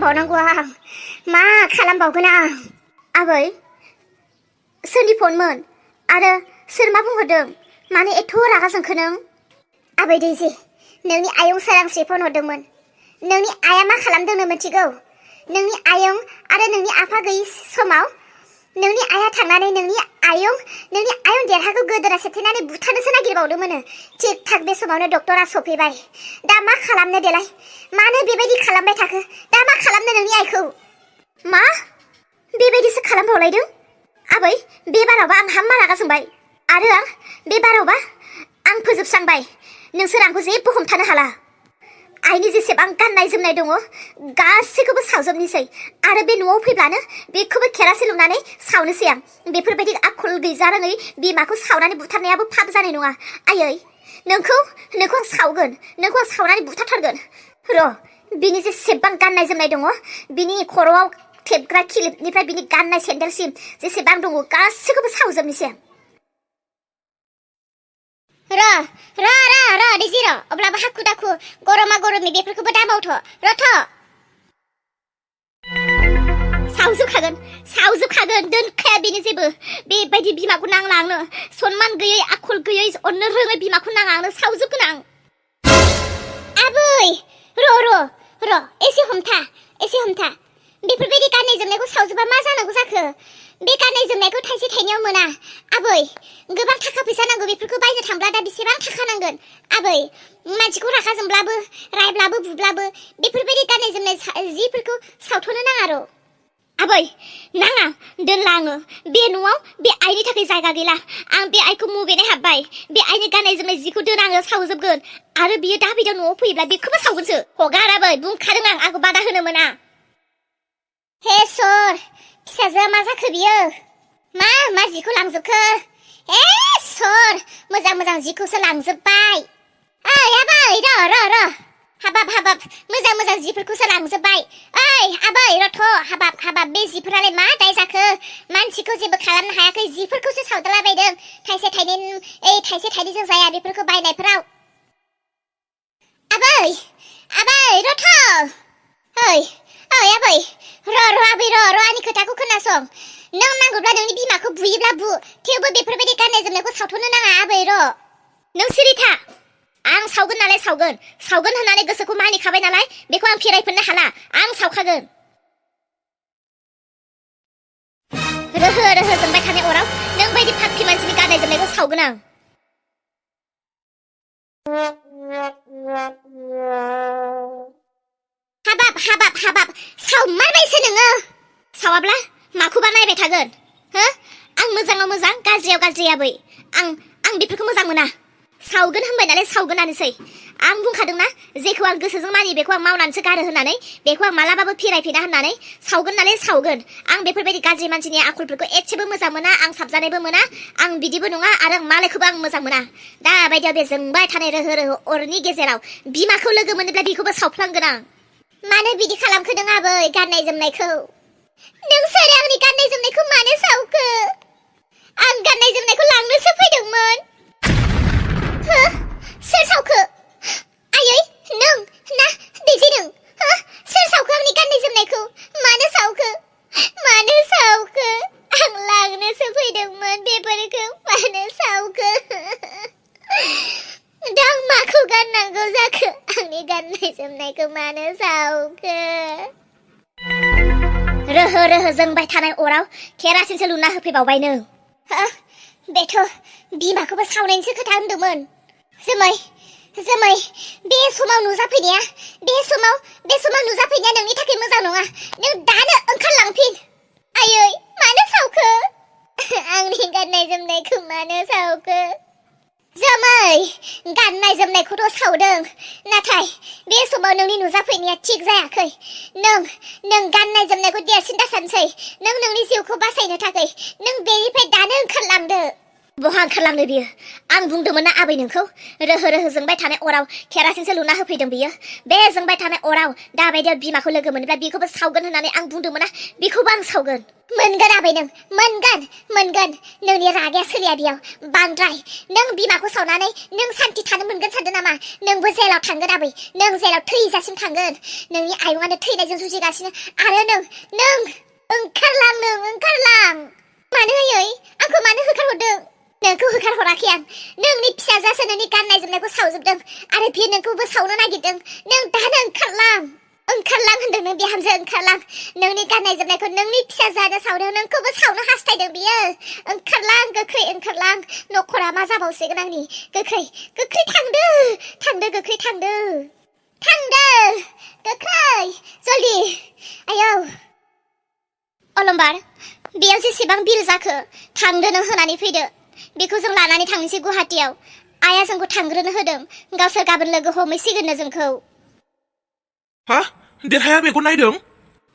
खालामबावनांगौ आं मा खालामबावगोन आं आबै सोरनि फनमोन आरो सोर मा बुंहरदों मानो एथ' रागा जोंखो नों आबै दैजि नोंनि आयं सोरांस्रि फन हरदोंमोन नोंनि आइया मा खालामदोंनो मिथिगौ नोंनि आयं आरो नोंनि आफा गैयि समाव नोंनि आइया थांनानै नोंनि आयं देरहाखौ गोदोरा सेबथेनानै बुथारनोसो नागिरबावदोंमोन थिग थाक बे समावनो डक्टरा सफैबाय दा मा खालामनो देलाय मानो बेबायदि खालामबाय थाखो दा मा खालामनो नोंनि आइखौ मा बेबायदिसो खालामबावलायदों आबै बे बारावबा आं हाम्मा रागा जोंबाय आरो आं बे बारावबा आं फोजोबस्रांबाय नोंसोर आंखौ जेबो हमथानो हाला आइनि जेसेबां गाननाय जोमनाय दङ गासैखौबो सावजोबनोसै आरो बे न'आव फैब्लानो बेखौबो केरासिन लुनानै सावनोसै आं बेफोरबायदि आखल गैजारोङै बिमाखौ सावनानै बुथारनायाबो फाब जानाय नङा आयै नोंखौ आं सावगोन नोंखौ आं सावनानै बुथारथारगोन र' बिनि जेसेबां गाननाय जोमनाय दङ बिनि खर'आव थेबग्रा खिलिबनिफ्राय बिनि गाननाय सेन्देलसिम जेसेबां दङ गासैखौबो सावजोबनोसै र' दैजि र' अब्लाबो हाखु दाखु गरमा गरमनि बेफोरखौबो दा मावथ' रथ' सावजोबखागोन दोनखाया बेनि जेबो बेबायदि बिमाखौ नांला आंनो सनमान गैयै आखल गैयै अननो रोङै बिमाखौ नाङा आंनो सावजोबगोन आं आबै र' एसे हमथा बेफोरबायदि गाननाय जोमनायखौ सावजोबा मा जानांगौ जाखो बे गाननाय जोमनायखौ थाइसे थाइनैयाव मोना आबै गोबां थाखा फैसा नांगौ बेफोरखौ बायनो थांब्ला दा बेसेबां थाखा नांगोन आबै मानसिखौ रागा जोंब्लाबो रायब्लाबो बुब्लाबो बेफोरबायदि गाननाय जोमनाय जिफोरखौ सावथ'नो नाङा र' आबै नाङा दोनला आङो बे न'आव बे आइनि थाखाय जायगा गैला आं बे आइखौ मुगैनाय हाबबाय बे आइनि गाननाय जोमनाय जिखौ दोन आङो सावजोबगोन आरो बियो दा बिदियाव न'आव फैयोब्ला बेखौबो सावगोनसो हगार आबै बुंखादों आंखौ बादा होनो मोना हे सर फिसाजोआ मा जाखो बियो मा जिखौ लांजोबखो हे सर मोजां जिखौसो लांजोबबाय ओइ आबै र' हाबाब मोजां जिफोरखौसो लांजोबबाय ओइ आबै रथ' हाबाब बे जिफोरालाय मा दाय जाखो मानसिखौ जेबो खालामनो हायाखै जिफोरखौसो सावदलाबायदों थाइसे थाइनैजों जाया बेफोरखौ बायनायफोराव आबै रथ' ओइ आबै र' आंनि खोथाखौ खोनासं नों नांगौब्ला नोंनि बिमाखौ बुयोब्ला बु थेवबो बेफोरबायदि गाननाय जोमनायखौ सावथ'नो नाङा आबै र' नों सिरि था आं सावगोन नालाय सावगोन होननानै गोसोखौ मानिखाबाय नालाय बेखौ आं फिरायफिननो हाला आं सावखागोन रोहो जोंबाय थानाय अराव नों बायदि फाख्रि मानसिनि गाननाय जोमनायखौ सावगोन आं हाबाब सावमारबायसो नोङो सावाब्ला माखौबा नायबाय थागोन हो आं मोजाङाव मोजां गाज्रियाव गाज्रि आबै आं बेफोरखौ मोजां मोना सावगोन होनबाय नालाय सावगोनानोसै आं बुंखादोंना जेखौ आं गोसोजों मानियो बेखौ आं मावनानैसो गारो होननानै बेखौ आं मालाबाबो फिरायफिना होननानै सावगोन नालाय सावगोन आं बेफोरबायदि गाज्रि मानसिनि आखलफोरखौ एसेबो मोजां मोना आं साबजानायबो मोना आं बिदिबो नङा आरो मालायखौबो आं मोजां मोना दा बायदियाव बे जोंबाय थानाय रोहो अरनि गेजेराव बिमाखौ लोगो मोनोब्ला बेखौबो सावफ्लांगोन आं मानो बिदि खालामखो नों आबै गाननाय जोमनायखौ नोंसोर आंनि गाननाय जोमनायखौ मानो सावखो आं गाननाय जोमनायखौ लांनोसो फैदोंमोन हो सोर सावखो आयै नों ना दैजि नों हो सोर सावखो आंनि गाननाय जोमनायखौ मानो सावखो आं लांनोसो फैदोंमोन बेफोरखौ मानो सावखो दा आं माखौ गाननांगौ जाखो आंनि गाननाय जोमनायखौ मानो सावखो रोहो जोंबाय थानाय अराव केरासिनसो लुना होफैबावबाय नों बेथ' बिमाखौबो सावनायनिसो खोथा होनदोंमोन जोमै बे समाव नुजाफैनाया नोंनि थाखाय मोजां नङा नों दानो ओंखारलांफिन आयै मानो सावखो आंनि गाननाय जोमनायखौ मानो सावखो जोमै गाननाय जोमनायखौथ' सावदों नाथाय बे समाव नोंनि नुजाफैनाया थिग जायाखै नों गाननाय जोमनायखौ देरसिन दासानसै नों नोंनि जिउखौ बासायनो थाखाय नों बेनिफ्राय दानो ओंखारलांदो बहा ओंखारलांनो बियो आं बुंदोंमोन ना आबै नोंखौ रोहो रोहो जोंबाय थानाय अराव केरासिनसो लुना होफैदों बियो बे जोंबाय थानाय अराव दाबायदियाव बिमाखौ लोगो मोनोब्ला बिखौबो सावगोन होननानै आं बुंदोंमोन ना बिखौबो आं सावगोन मोनगोन आबै नों मोनगोन नोंनि रागाया सोलिया बेयाव बांद्राय नों बिमाखौ सावनानै नों सान्थि थानो मोनगोन सानदों नामा नोंबो जेलाव थांगोन आबै नों जेलाव थैजासिम थांगोन नोंनि आयंआनो थैनायजों जुजिगासिनो आरो नों ओंखारलां मानो होयै आंखौ मानो होखारहरदों नोंखौ होखारहराखै आं नोंनि फिसाजोआसो नोंनि गाननाय जोमनायखौ सावजोबदों आरो बियो नोंखौबो सावनो नागिरदों नों दानो ओंखारलां होनदों नों बिहामजो ओंखारलां नोंनि गाननाय जोमनायखौ नोंनि फिसाजोआनो सावदों नोंखौबो सावनो हास्थायदों बियो ओंखारलां गोख्रै ओंखारलां नखरा मा जाबावसिगोन आंनि गोख्रै थांदो गोख्रै जल्दि आयौ अलंबार बेयाव जेसेबां बिल जाखो थांदो नों होनानै फैदो बेखौ जों लानानै थांनोसै गुवाहाटीयाव आइया जोंखौ थांग्रोनो होदों गावसोर गाबोन लोगो हमहैसिगोननो जोंखौ हा देरहाया मेगन नायदों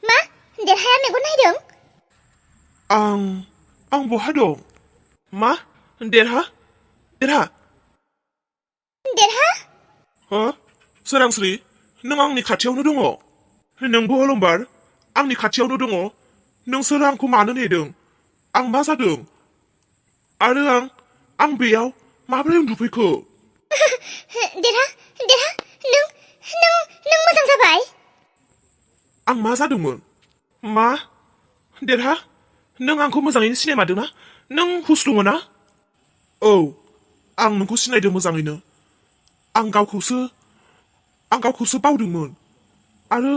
मा देरहाया मेगन नायदों आं बहा दं मा देरहा हो सोरांस्रि नों आंनि खाथियावनो दङ नोंबो अलंबार आंनि खाथियावनो दङ नोंसोर आंखौ मानो नेदों आं मा जादों आरो आं बेयाव माबोरै उन्दुफैखो देरहा नों मोजां जाबाय आं मा जादोंमोन मा देरहा नों आंखौ मोजाङैनो सिनायमारदोंना नों हुस दङ ना औ आं नोंखौ सिनायदों मोजाङैनो आं गावखौसो बावदोंमोन आरो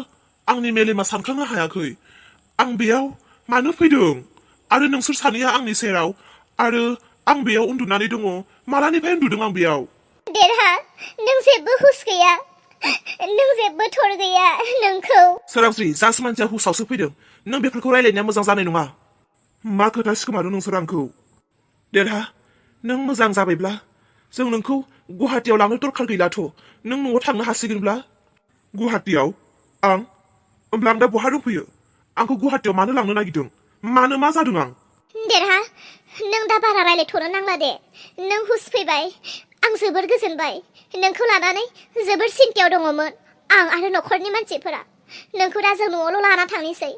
आंनि मेलेमा सानखांनो हायाखै आं बेयाव मानो फैदों आरो नोंसोर सानैया आंनि सेराव आरो आं बेयाव उन्दुनानै दङ मालानिफ्राय उन्दुदों आं बेयाव देरहा नों जेबो हुस गैया नों जेबो थर गैया नोंखौ सोरांस्रि जास्ट मानसिया हुसावसो फैदों नों बेफोरखौ रायलायनाया मोजां जानाय नङा मा खोथा सिखोमादों नोंसोर आंखौ देरहा नों मोजां जाबायब्ला जों नोंखौ गुवाहाटीयाव लांनो दरखार गैलाथ नों न'आव थांनो हासिगोनब्ला गुवाहाटीयाव होमब्ला आं दा बहा दंफैयो आंखौ गुवाहाटीयाव मानो लांनो नागिरदों मानो मा जादों आं देरहा नों दा बारा रायलायथ'नो नांला दे नों हुस फैबाय आं जोबोर गोजोनबाय नोंखौ लानानै जोबोर सिन्तायाव दङमोन आं आरो नखरनि मानसिफोरा नोंखौ दा जों न'आवल' लाना थांनोसै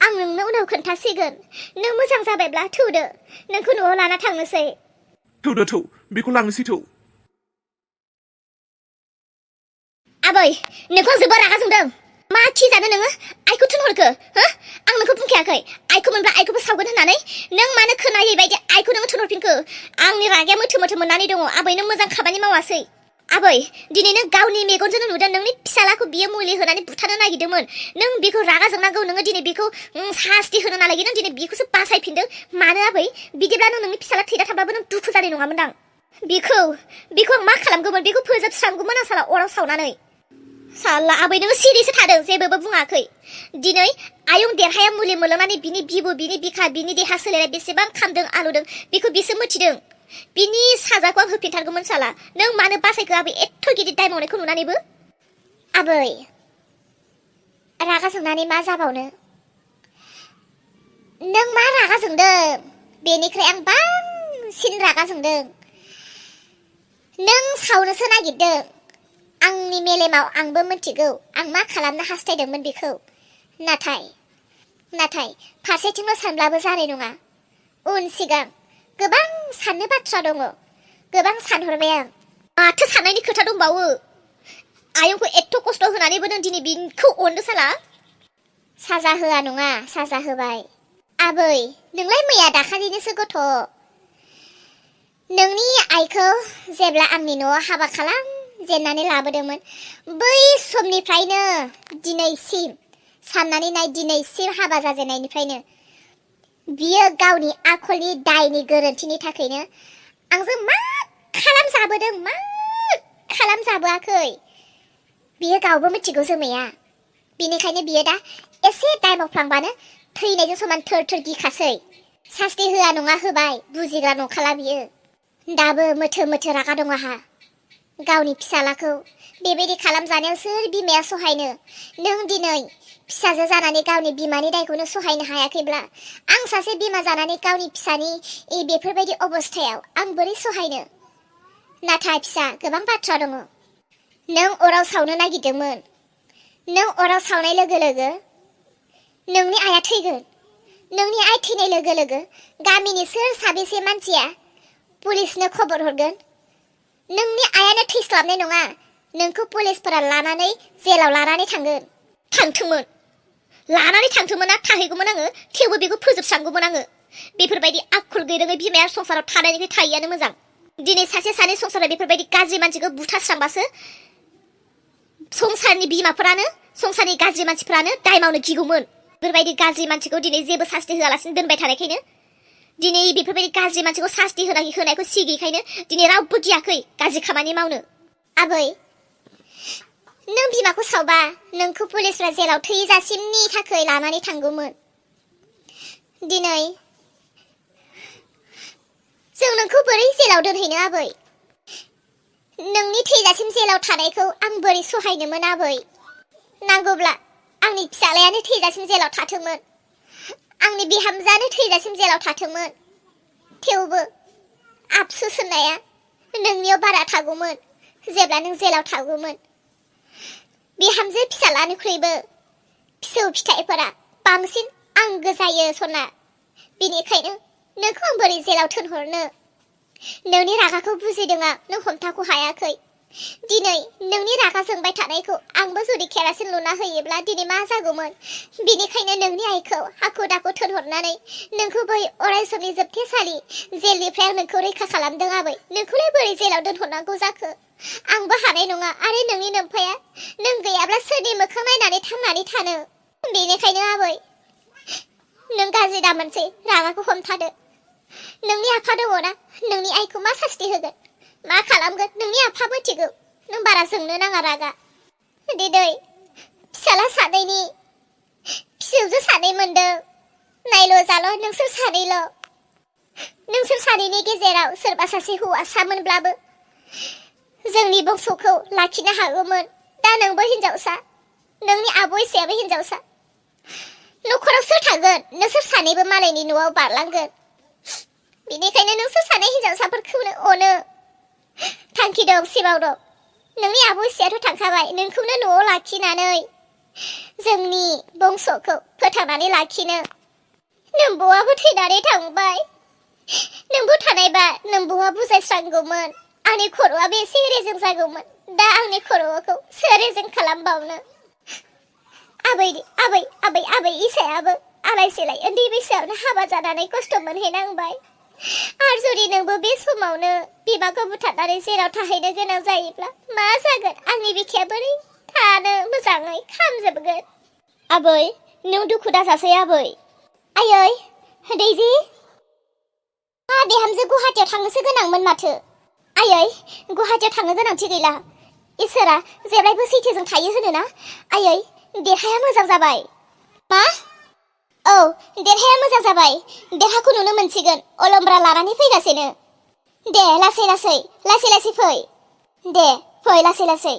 आं नोंनो उनाव खोन्थासिगोन नों मोजां जाबायब्ला थौदो नोंखौ न'आव लाना थांनोसै थौ बेखौ लांनोसै थौ आबै नोंखौ जोबोर रागा जोंदों मा खि जानो नोङो आइखौ थिनहरखो हो आं नोंखौ बुंखायाखै आइखौ मोनब्ला आइखौबो सावगोन होननानै नों मानो खोनायै बायदि आइखौ नोङो थिनहरफिनखो आंनि रागाया मोथो मोननानै दङ आबै नों मोजां खामानि मावासै आबै दिनै नों गावनि मेगनजोंनो नुदों नोंनि फिसालाखौ बियो मुलि होनानै बुथारनो नागिरदोंमोन नों बेखौ रागा जोंनांगौ नोङो दिनै बेखौ सास्ति होनो नालागि नों दिनै बेखौसो बासायफिनदों मानो आबै बिदिब्ला नोंनि फिसाला थैना थाब्लाबो नों दुखु जानाय नङामोनदां बेखौ आं मा खालामगौमोन बेखौ फोजोबस्रांगौमोन आं साला अराव सावनानै साला आबै नोङो सिरिसो थादों जेबो बुङाखै दिनै आयं देरहाया मुलि मोनलोंनानै बिनि बिबु बिनि बिखा बिनि देहा सोलेरा बेसेबां खामदों आलुदों बेखौ बिसो मिथिदों बिनि साजाखौ आं होफिनथारगौमोन साला नों मानो बासायखो आबै एथ' गिदिर दाय मावनायखौ नुनानैबो आबै रागा जोंनानै मा जाबावनो नों मा रागा जोंदों बेनिख्रुइ आं बांसिन रागा जोंदों नों सावनोसो नागिरदों आंनि मेलेमाव आंबो मिथिगौ आं मा खालामनो हास्थायदोंमोन बेखौ नाथाय फारसेथिंल' सानब्लाबो जानाय नङा उन सिगां गोबां साननो बाथ्रा दङ गोबां सानहरबाय आं माथो साननायनि खोथा दंबावो आयंखौ एथ' खस्थ' होनानैबो नों दिनै बिखौ अनदो साला साजा होआ नङा साजा होबाय आबै नोंलाय मैया दाखालिनिसो गथ' नोंनि आइखौ जेब्ला आंनि न'आव हाबा जेननानै लाबोदोंमोन बै समनिफ्रायनो दिनैसिम साननानै नाय दिनैसिम हाबा जाजेननायनिफ्रायनो बियो गावनि आखलनि दायनि गोरोन्थिनि थाखायनो आंजों मा खालामजाबोआखै बियो गावबो मिथिगौ जोमैया बेनिखायनो बियो दा एसे दाय मावफ्लांबानो थैनायजों समान थोर गिखासै सास्ति होआ नङा होबाय बुजिग्रा नंखाला बियो दाबो मोथो रागा दं आहा गावनि फिसालाखौ बेबायदि खालामजानायाव सोर बिमाया सहायनो? नों दिनै फिसाजो जानानै गावनि बिमानि दायखौनो सहायनो हायाखैब्ला आं सासे बिमा जानानै गावनि फिसानि बेफोरबायदि अबस्थायाव आं बोरै सहायनो? नाथाय फिसा, गोबां बाथ्रा दङ। नों अराव सावनो नागिरदोंमोन। नों अराव सावनाय लोगो लोगो नोंनि आइया थैगोन। नोंनि आइ थैनाय लोगो लोगो गामिनि सोर साबेसे मानसिया पुलिसनो खबर हरगोन? नोंनि आइयानो थैस्लाबनाय नङा। नोंखौ पुलिसफोरा लानानै जेलाव लानानै थांगोन। थांथोंमोन, लानानै थांथोंमोन ना थाहैगौमोन आङो, थेवबो बेखौ फोजोबस्रांगौमोन आङो। बेफोरबायदि आखल गैरोङै बिमाया संसाराव थानायनिफ्राय थायैयानो मोजां। दिनै सासे सानै संसाराव बेफोरबायदि गाज्रि मानसिखौ बुथारस्रांबासो संसारनि बिमाफोरानो, संसारनि गाज्रि मानसिफोरानो दाय मावनो गिगौमोन। बेफोरबायदि गाज्रि मानसिखौ दिनै जेबो सास्ति होआलासिनो दोनबाय थानायखायनो, दिनै बेफोरबायदि गाज्रि मानसिखौ सास्ति होनायखौ सिगिखायनो दिनै रावबो गियाखै गाज्रि खामानि मावनो। आबै, नों बिमाखौ सावबा नोंखौ पुलिसफ्रा जेलाव थैजासिमनि थाखाय लानानै थांगौमोन। दिनै जों नोंखौ बोरै जेलाव दोनहैनो आबै? नोंनि थैजासिम जेलाव थानायखौ आं बोरै सहायनोमोन आबै? नांगौब्ला आंनि फिसालायानो थैजासिम जेलाव थाथोंमोन, आंनि बिहामजोआनो थैजासिम जेलाव थाथोंमोन, थेवबो आफसुस होननाया नोंनियाव बारा थागौमोन जेब्ला नों जेलाव थागौमोन। बिहामजो फिसालानिख्रुइबो फिसौ फिथाइफोरा बांसिन आंगो जायो सना। बेनिखायनो नोंखौ आं बोरै जेलाव थोनहरनो? नोंनि रागाखौ बुजिदों आं, नों हमथाखौ हायाखै। दिनै नोंनि रागा जोंबाय थानायखौ आंबो जुदि केरासिन लुना होयोब्ला दिनै मा जागौमोन? बेनिखायनो नोंनि आइखौ हाखु दाखु थोनहरनानै नोंखौ बै अराय समनि जोबथेसालि जेलनिफ्राय आं नोंखौ रैखा खालामदों आबै। नोंखौलाय बोरै जेलाव दोनहरनांगौ जाखो? आंबो हानाय नङा। आरो नोंनि नोमफाया, नों गैयाब्ला सोरनि मोखां नायनानै थांनानै थानो? बेनिखायनो आबै, नों गाज्रि दामोनसै, रागाखौ हमथादो। नोंनि आफा दङना, नोंनि आइखौ मा सास्ति होगोन, मा खालामगोन नोंनि आफा मिथिगौ। नों बारा जोंनो नाङा रागा। दिनै फिसाला सानैनि फिसौजो सानै मोनदों। नायल' जाल' नोंसोर सानैल'। नोंसोर सानैनि गेजेराव सोरबा सासे हौवासामोनब्लाबो जोंनि बंस'खौ लाखिनो हागौमोन। दा नोंबो हिनजावसा, नोंनि आब'इसायाबो हिनजावसा। न'खराव सोर थागोन? नोंसोर सानैबो मालायनि न'आव बारलांगोन। बेनिखायनो नोंसोर सानै हिनजावसाफोरखौनो अनो। थांखि दं, सिमां दं। नोंनि आब'इसायाथ' थांखाबाय, नोंखौनो न'आव लाखिनानै जोंनि बंस'खौ फोथांनानै लाखिनो। नोम्बौआबो थैनानै थांबाय। नोंबो थानायबा नोम्बौआ बुजायस्रांगौमोन, आंनि खर'आबो एसे रेजें जागौमोन। दा आंनि खर'खौ सोर रेजें खालामबावनो? आबै इसायाबो आलाय सिलाय उन्दै बैसोआवनो हाबा जानानै खस्थ' मोनहैनांबाय। आरो जुदि नोंबो बे समावनो बिमाखौ बुथारनानै जेराव थाहैनो गोनां जायोब्ला मा जागोन? आंनि बिखाया बोरै थानो मोजाङै खामजोबगोन? आबै, नों दुखु दाजासै आबै। आयै, दैजि, बिहामजो गुवाहाटियाव थांनोसो गोनांमोन माथो। आयै, गुवाहाटियाव थांनो गोनांथि गैला। इसोरा जेब्लायबो सैथोजों थायो होनोना? आयै, देहाया मोजां जाबाय। मा? औ, देहाया मोजां जाबाय। देहाखौ नुनो मोनसिगोन। अलमब्रा लानानै फैगासिनो। दे लासै लासै फै। दे फै लासै लासै।